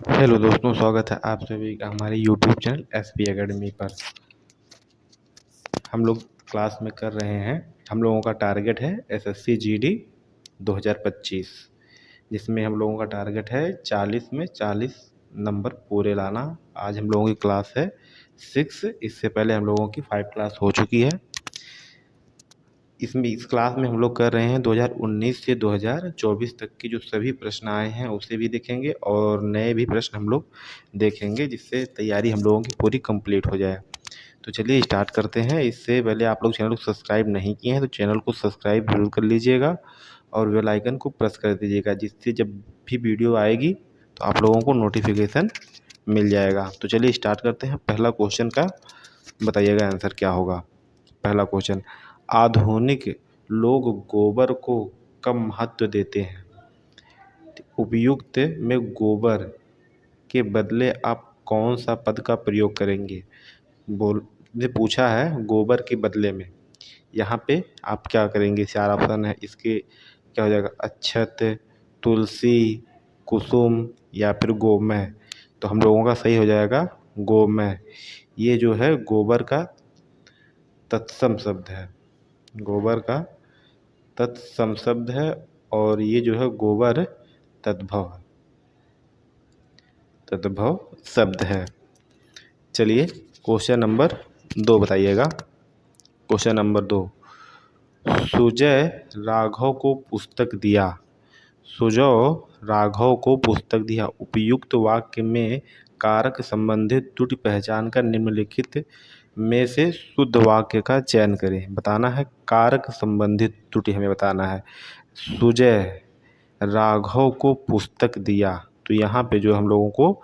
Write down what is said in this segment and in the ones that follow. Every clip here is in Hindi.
हेलो दोस्तों, स्वागत है आप सभी का हमारे यूट्यूब चैनल एसपी एकेडमी पर। हम लोग क्लास में कर रहे हैं। हम लोगों का टारगेट है एसएससी जीडी 2025, जिसमें हम लोगों का टारगेट है 40 में 40 नंबर पूरे लाना। आज हम लोगों की क्लास है 6। इससे पहले हम लोगों की 5 क्लास हो चुकी है। इस क्लास में हम लोग कर रहे हैं 2019 से 2024 तक की जो सभी प्रश्न आए हैं उसे भी देखेंगे और नए भी प्रश्न हम लोग देखेंगे, जिससे तैयारी हम लोगों की पूरी कंप्लीट हो जाए। तो चलिए स्टार्ट करते हैं। इससे पहले आप लोग चैनल को सब्सक्राइब नहीं किए हैं तो चैनल को सब्सक्राइब जरूर कर लीजिएगा और बेल आइकन को प्रेस कर दीजिएगा, जिससे जब भी वीडियो आएगी तो आप लोगों को नोटिफिकेशन मिल जाएगा। तो चलिए स्टार्ट करते हैं। पहला क्वेश्चन का बताइएगा आंसर क्या होगा। पहला क्वेश्चन, आधुनिक लोग गोबर को कम महत्व देते हैं। उपयुक्त में गोबर के बदले आप कौन सा पद का प्रयोग करेंगे? बोल ने पूछा है गोबर के बदले में। यहाँ पे आप क्या करेंगे? 4 ऑप्शन है इसके, क्या हो जाएगा? अक्षत, तुलसी, कुसुम या फिर गोमय। तो हम लोगों का सही हो जाएगा गोमय। ये जो है गोबर का तत्सम शब्द है। गोबर का तत्सम शब्द है और ये जो है गोबर तद्भव शब्द है। चलिए क्वेश्चन नंबर 2 बताइएगा। क्वेश्चन नंबर 2, सुजय राघव को पुस्तक दिया। सुजय राघव को पुस्तक दिया। उपयुक्त वाक्य में कारक संबंधित त्रुटि पहचान कर निम्नलिखित में से शुद्ध वाक्य का चयन करें। बताना है कारक संबंधित त्रुटि, हमें बताना है। सुजय राघव को पुस्तक दिया, तो यहाँ पे जो हम लोगों को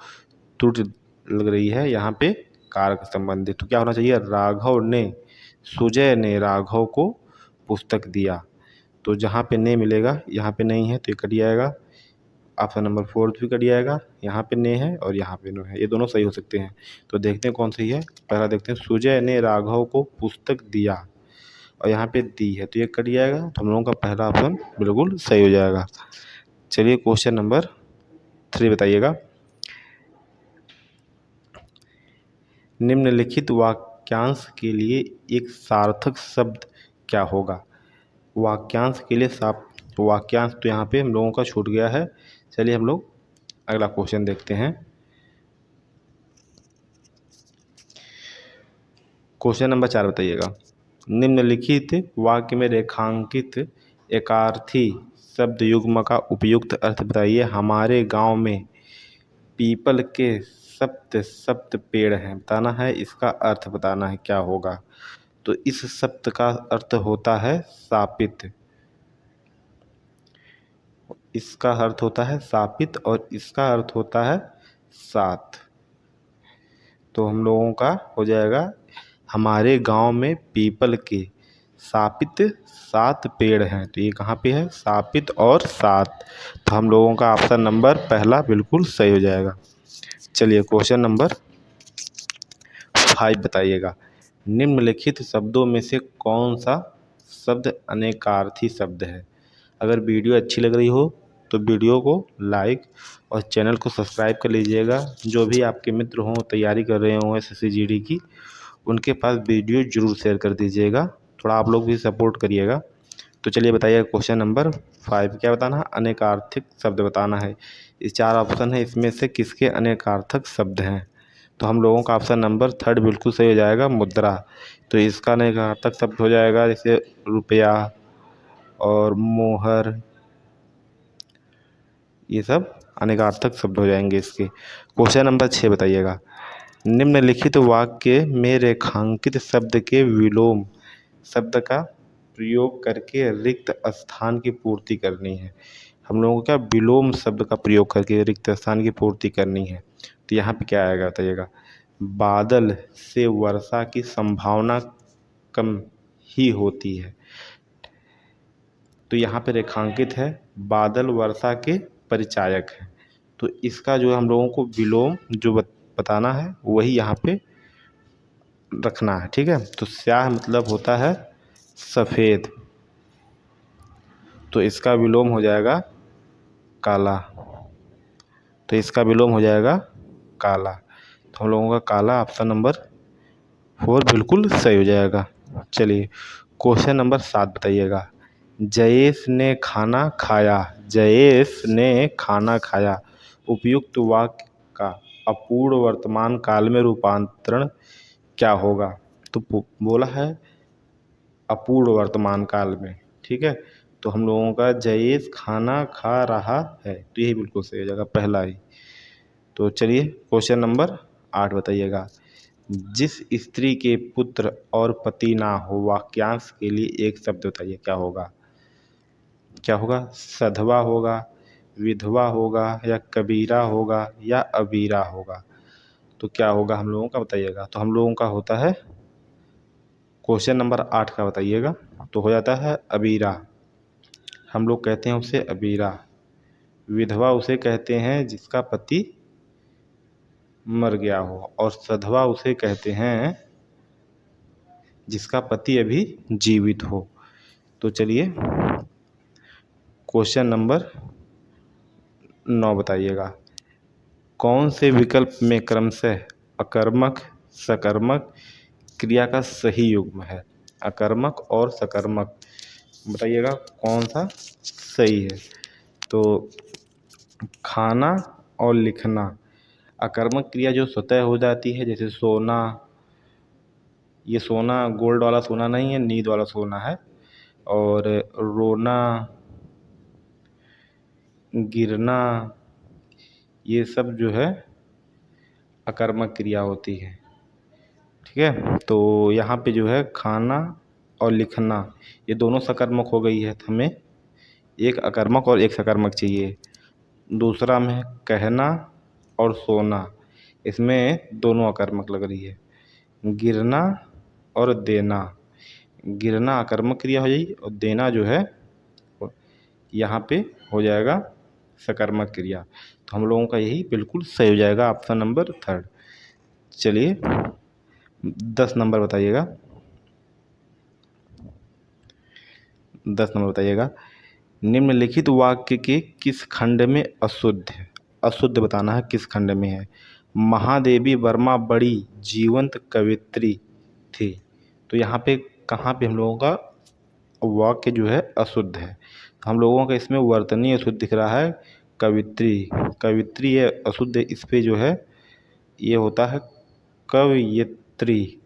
त्रुटि लग रही है यहाँ पे कारक संबंधित। तो क्या होना चाहिए? सुजय ने राघव को पुस्तक दिया। तो जहाँ पे ने मिलेगा यहाँ पे नहीं है तो ये कट जाएगा। ऑप्शन नंबर 4 भी कट जाएगा। यहाँ पे ने है और यहाँ पे नो है, ये दोनों सही हो सकते हैं। तो देखते हैं कौन सही है। पहला देखते हैं, सुजय ने राघव को पुस्तक दिया और यहाँ पे दी है तो ये कट जाएगा। तो हम लोगों का पहला ऑप्शन बिल्कुल सही हो जाएगा। चलिए क्वेश्चन नंबर 3 बताइएगा। निम्नलिखित वाक्यांश के लिए एक सार्थक शब्द क्या होगा? वाक्यांश के लिए वाक्यांश तो यहाँ पे हम लोगों का छूट गया है। चलिए हम लोग अगला क्वेश्चन देखते हैं। क्वेश्चन नंबर 4 बताइएगा। निम्नलिखित वाक्य में रेखांकित एकार्थी शब्द युग्म का उपयुक्त अर्थ बताइए। हमारे गांव में पीपल के सप्त सप्त पेड़ हैं। बताना है, इसका अर्थ बताना है क्या होगा। तो इस सप्त का अर्थ होता है सापित। इसका अर्थ होता है सापित और इसका अर्थ होता है सात। तो हम लोगों का हो जाएगा, हमारे गांव में पीपल के सापित 7 पेड़ हैं। तो ये कहाँ पे है? सापित और 7। तो हम लोगों का ऑप्शन नंबर पहला बिल्कुल सही हो जाएगा। चलिए क्वेश्चन नंबर 5 बताइएगा। निम्नलिखित शब्दों में से कौन सा शब्द अनेकार्थी शब्द है? अगर वीडियो अच्छी लग रही हो तो वीडियो को लाइक और चैनल को सब्सक्राइब कर लीजिएगा। जो भी आपके मित्र हों, तैयारी कर रहे हों एसएससी जीडी की, उनके पास वीडियो जरूर शेयर कर दीजिएगा। थोड़ा आप लोग भी सपोर्ट करिएगा। तो चलिए बताइए क्वेश्चन नंबर 5 क्या बताना है? अनेकार्थक शब्द बताना है। ये 4 ऑप्शन है, इसमें से किसके अनेकार्थक शब्द हैं? तो हम लोगों का ऑप्शन नंबर 3 बिल्कुल सही हो जाएगा, मुद्रा। तो इसका अनेकार्थक शब्द हो जाएगा जैसे रुपया और मोहर, ये सब अनेकार्थक शब्द हो जाएंगे इसके। क्वेश्चन नंबर 6 बताइएगा। निम्नलिखित वाक्य में रेखांकित शब्द के विलोम शब्द का प्रयोग करके रिक्त स्थान की पूर्ति करनी है। हम लोगों को क्या विलोम शब्द का प्रयोग करके रिक्त स्थान की पूर्ति करनी है। तो यहाँ पे क्या आएगा बताइएगा। बादल से वर्षा की संभावना कम ही होती है। तो यहाँ पे रेखांकित है, बादल वर्षा के परिचायक हैं। तो इसका जो हम लोगों को विलोम जो बताना है वही यहाँ पे रखना है, ठीक है। तो स्याह मतलब होता है सफ़ेद, तो इसका विलोम हो जाएगा काला। तो इसका विलोम हो जाएगा काला। तो हम लोगों का काला ऑप्शन नंबर 4 बिल्कुल सही हो जाएगा। चलिए क्वेश्चन नंबर 7 बताइएगा। जयेश ने खाना खाया, जयेश ने खाना खाया, उपयुक्त वाक्य का अपूर्ण वर्तमान काल में रूपांतरण क्या होगा? तो बोला है अपूर्ण वर्तमान काल में, ठीक है। तो हम लोगों का जयेश खाना खा रहा है, तो यही बिल्कुल सही हो जाएगा, पहला ही। तो चलिए क्वेश्चन नंबर 8 बताइएगा। जिस स्त्री के पुत्र और पति ना हो, वाक्यांश के लिए एक शब्द बताइए, क्या होगा? क्या होगा? सधवा होगा, विधवा होगा, या कबीरा होगा, या अबीरा होगा? तो क्या होगा हम लोगों का, बताइएगा। तो हम लोगों का होता है क्वेश्चन नंबर 8 का बताइएगा, तो हो जाता है अबीरा। हम लोग कहते हैं उसे अबीरा। विधवा उसे कहते हैं जिसका पति मर गया हो, और सधवा उसे कहते हैं जिसका पति अभी जीवित हो। तो चलिए क्वेश्चन नंबर 9 बताइएगा। कौन से विकल्प में क्रमशः अकर्मक सकर्मक क्रिया का सही युग्म है? अकर्मक और सकर्मक, बताइएगा कौन सा सही है। तो खाना और लिखना, अकर्मक क्रिया जो स्वतः हो जाती है, जैसे सोना, ये सोना गोल्ड वाला सोना नहीं है, नींद वाला सोना है। और रोना, गिरना, ये सब जो है अकर्मक क्रिया होती है, ठीक है। तो यहाँ पे जो है खाना और लिखना, ये दोनों सकर्मक हो गई है, तो हमें एक अकर्मक और एक सकर्मक चाहिए। दूसरा में कहना और सोना, इसमें दोनों अकर्मक लग रही है। गिरना और देना, गिरना अकर्मक क्रिया हो जाएगी, और देना जो है यहाँ पे हो जाएगा सकर्मक क्रिया। तो हम लोगों का यही बिल्कुल सही हो जाएगा, ऑप्शन नंबर 3। चलिए 10 नंबर बताइएगा। 10 नंबर बताइएगा। निम्नलिखित वाक्य के किस खंड में अशुद्ध है? अशुद्ध बताना है किस खंड में है। महादेवी वर्मा बड़ी जीवंत कवित्री थी। तो यहाँ पे कहाँ पे हम लोगों का वाक्य जो है अशुद्ध है? हम लोगों का इसमें वर्तनी अशुद्ध दिख रहा है, कवित्री, कवित्री ये अशुद्ध है। इस पे जो है ये होता है कवयित्री,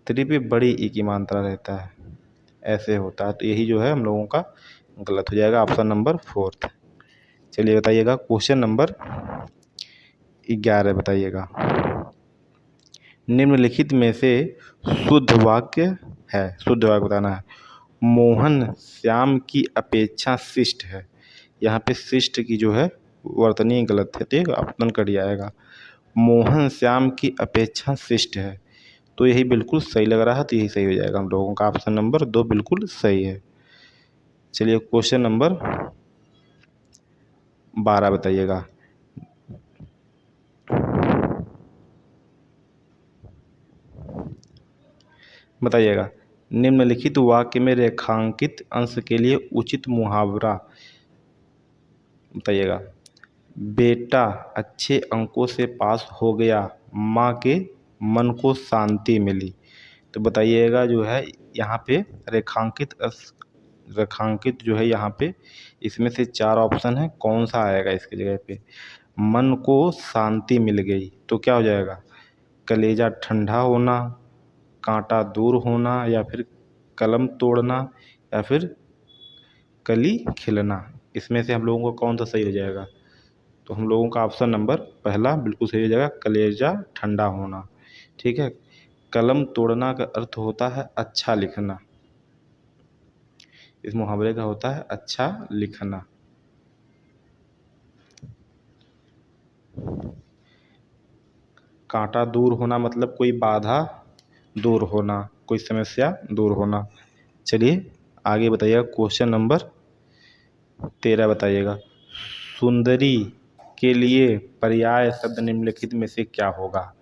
त्री पे बड़ी ई की मात्रा रहता है, ऐसे होता है। तो यही जो है हम लोगों का गलत हो जाएगा, ऑप्शन नंबर 4। चलिए बताइएगा क्वेश्चन नंबर 11 बताइएगा। निम्नलिखित में से शुद्ध वाक्य है, शुद्ध वाक्य बताना है। मोहन श्याम की अपेक्षा शिष्ट है। यहाँ पे शिष्ट की जो है वर्तनी गलत है, ठीक है, ऑप्शन कट जाएगा। मोहन श्याम की अपेक्षा शिष्ट है, तो यही बिल्कुल सही लग रहा है, तो यही सही हो जाएगा हम लोगों का, ऑप्शन नंबर 2 बिल्कुल सही है। चलिए क्वेश्चन नंबर 12 बताइएगा। बताइएगा निम्नलिखित वाक्य में रेखांकित अंश के लिए उचित मुहावरा बताइएगा। बेटा अच्छे अंकों से पास हो गया, माँ के मन को शांति मिली। तो बताइएगा जो है यहाँ पे रेखांकित जो है यहाँ पे, इसमें से 4 ऑप्शन है, कौन सा आएगा इसकी जगह पे? मन को शांति मिल गई, तो क्या हो जाएगा? कलेजा ठंडा होना, कांटा दूर होना, या फिर कलम तोड़ना, या फिर कली खिलना। इसमें से हम लोगों को कौन सा सही हो जाएगा? तो हम लोगों का ऑप्शन नंबर पहला बिल्कुल सही हो जाएगा, कलेजा ठंडा होना, ठीक है। कलम तोड़ना का अर्थ होता है अच्छा लिखना, इस मुहावरे का होता है अच्छा लिखना। कांटा दूर होना मतलब कोई बाधा दूर होना, कोई समस्या दूर होना। चलिए आगे बताइएगा क्वेश्चन नंबर 13 बताइएगा। सुंदरी के लिए पर्याय शब्द निम्नलिखित में से क्या होगा?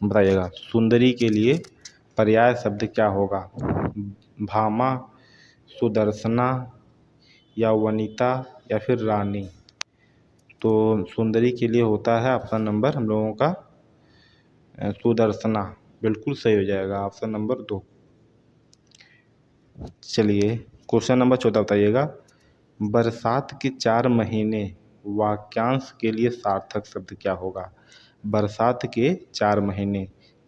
बताइएगा सुंदरी के लिए पर्याय शब्द क्या होगा? भामा, सुदर्शना, या वनिता, या फिर रानी? तो सुंदरी के लिए होता है ऑप्शन नंबर हम लोगों का सुदर्शना, बिल्कुल सही हो जाएगा ऑप्शन नंबर 2। चलिए क्वेश्चन नंबर 14 बताइएगा। बरसात के 4 महीने वाक्यांश के लिए सार्थक शब्द क्या होगा? बरसात के 4 महीने,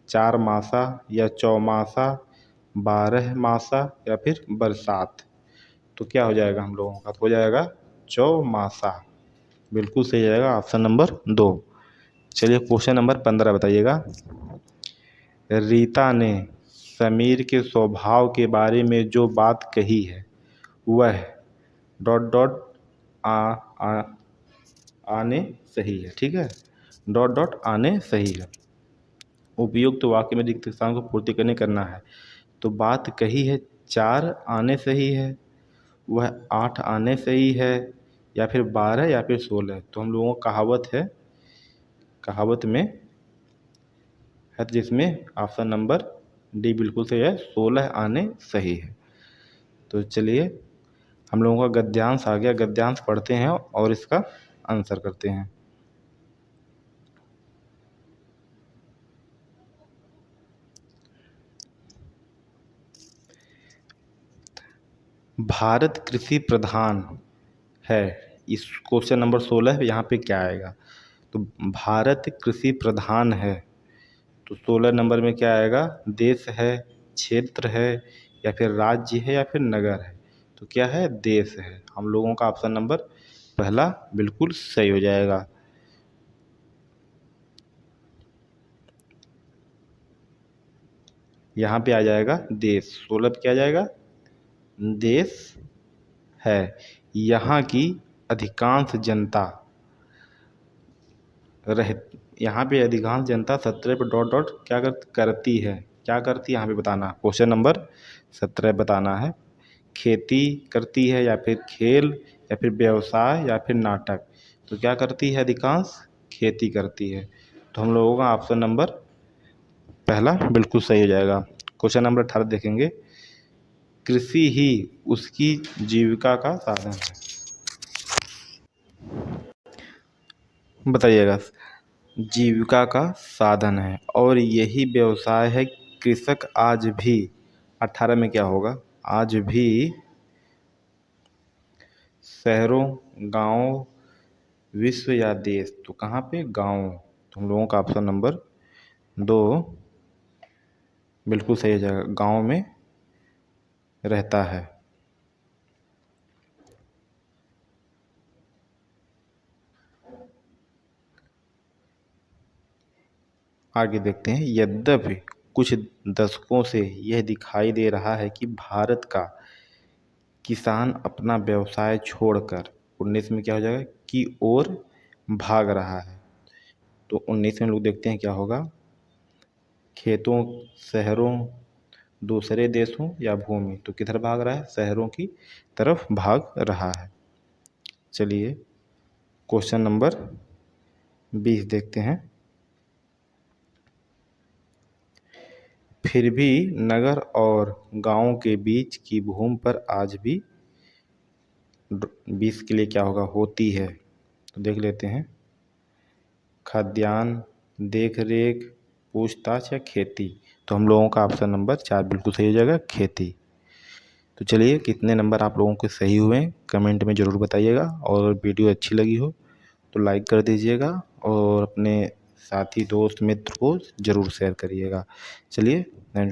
4 मासा या चौमासा, 12 मासा या फिर बरसात। तो क्या हो जाएगा हम लोगों का? तो हो जाएगा चौमासा, बिल्कुल सही जाएगा ऑप्शन नंबर 2। चलिए क्वेश्चन नंबर 15 बताइएगा। रीता ने समीर के स्वभाव के बारे में जो बात कही है वह डॉट डॉट आ, आ आने सही है, ठीक है, डॉट डॉट आने सही है। उपयुक्त तो वाक्य में रिक्त स्थान को पूर्ति करना है। तो बात कही है 4 आने सही है, वह 8 आने सही है, या फिर 12 या फिर 16। तो हम लोगों का कहावत है, कहावत में है, तो जिसमें ऑप्शन नंबर डी बिल्कुल सही है, 16 आने सही है। तो चलिए हम लोगों का गद्यांश आ गया, गद्यांश पढ़ते हैं और इसका आंसर करते हैं। भारत कृषि प्रधान है, इस क्वेश्चन नंबर 16 यहाँ पे क्या आएगा? तो भारत कृषि प्रधान है, तो 16 नंबर में क्या आएगा? देश है, क्षेत्र है, या फिर राज्य है, या फिर नगर है। तो क्या है? देश है। हम लोगों का ऑप्शन नंबर पहला बिल्कुल सही हो जाएगा। यहाँ पे आ जाएगा देश, 16 पे क्या आ जाएगा? देश है। यहाँ की अधिकांश जनता रह यहाँ पे अधिकांश जनता 17 पे डॉट डॉट क्या करती है, क्या करती है यहाँ पे बताना, क्वेश्चन नंबर 17 बताना है। खेती करती है, या फिर खेल, या फिर व्यवसाय, या फिर नाटक। तो क्या करती है? अधिकांश खेती करती है। तो हम लोगों का ऑप्शन नंबर पहला बिल्कुल सही हो जाएगा। क्वेश्चन नंबर 18 देखेंगे। कृषि ही उसकी जीविका का साधन है, बताइएगा। जीविका का साधन है और यही व्यवसाय है। कृषक आज भी, 18 में क्या होगा? आज भी शहरों, गांव, विश्व या देश। तो कहाँ पे? गांव। तो हम लोगों का ऑप्शन नंबर 2 बिल्कुल सही हो जाएगा, गांव में रहता है। आगे देखते हैं। यद्यपि कुछ दशकों से यह दिखाई दे रहा है कि भारत का किसान अपना व्यवसाय छोड़कर 19 में क्या हो जाएगा? की ओर भाग रहा है। तो 19 में लोग देखते हैं क्या होगा? खेतों, शहरों, दूसरे देशों या भूमि। तो किधर भाग रहा है? शहरों की तरफ भाग रहा है। चलिए क्वेश्चन नंबर 20 देखते हैं। फिर भी नगर और गांव के बीच की भूमि पर आज भी 20 के लिए क्या होगा? होती है। तो देख लेते हैं। खाद्यान्न, देख रेख, पूछताछ या खेती। तो हम लोगों का ऑप्शन नंबर 4 बिल्कुल सही हो जाएगा, खेती। तो चलिए कितने नंबर आप लोगों के सही हुए कमेंट में ज़रूर बताइएगा, और वीडियो अच्छी लगी हो तो लाइक कर दीजिएगा और अपने साथी दोस्त मित्र को ज़रूर शेयर करिएगा। चलिए और